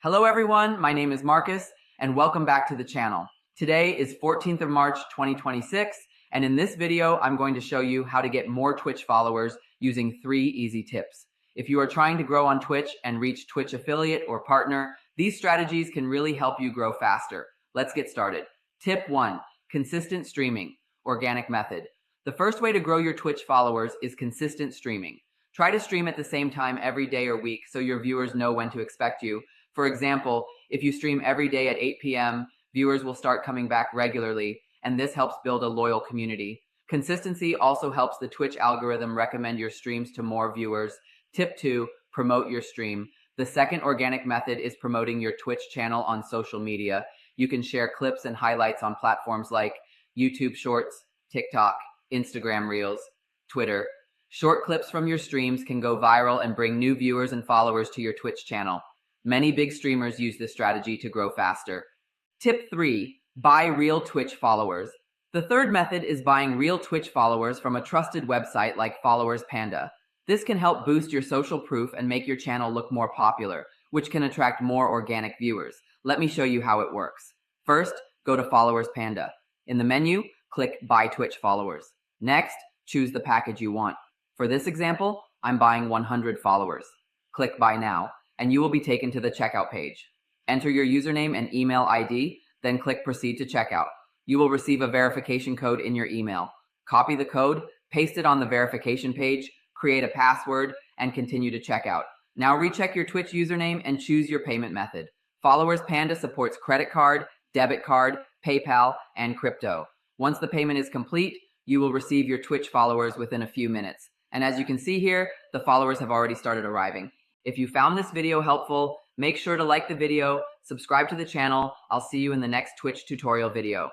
Hello everyone, my name is Marcus and welcome back to the channel. Today is 14th of March 2026 and in this video I'm going to show you how to get more Twitch followers using 3 easy tips. If you are trying to grow on Twitch and reach Twitch affiliate or partner, these strategies can really help you grow faster. Let's get started. Tip 1. Consistent streaming. Organic method. The first way to grow your Twitch followers is consistent streaming. Try to stream at the same time every day or week so your viewers know when to expect you. For example, if you stream every day at 8 p.m., viewers will start coming back regularly, and this helps build a loyal community. Consistency also helps the Twitch algorithm recommend your streams to more viewers. Tip 2. Promote your stream. The second organic method is promoting your Twitch channel on social media. You can share clips and highlights on platforms like YouTube Shorts, TikTok, Instagram Reels, Twitter. Short clips from your streams can go viral and bring new viewers and followers to your Twitch channel. Many big streamers use this strategy to grow faster. Tip 3. Buy real Twitch followers. The third method is buying real Twitch followers from a trusted website like Followers Panda. This can help boost your social proof and make your channel look more popular, which can attract more organic viewers. Let me show you how it works. First, go to Followers Panda. In the menu, click Buy Twitch Followers. Next, choose the package you want. For this example, I'm buying 100 followers. Click Buy Now, and you will be taken to the checkout page. Enter your username and email ID, then click Proceed to Checkout. You will receive a verification code in your email. Copy the code, paste it on the verification page, create a password, and continue to checkout. Now recheck your Twitch username and choose your payment method. Followers Panda supports credit card, debit card, PayPal, and crypto. Once the payment is complete, you will receive your Twitch followers within a few minutes. And as you can see here, the followers have already started arriving. If you found this video helpful, make sure to like the video, subscribe to the channel. I'll see you in the next Twitch tutorial video.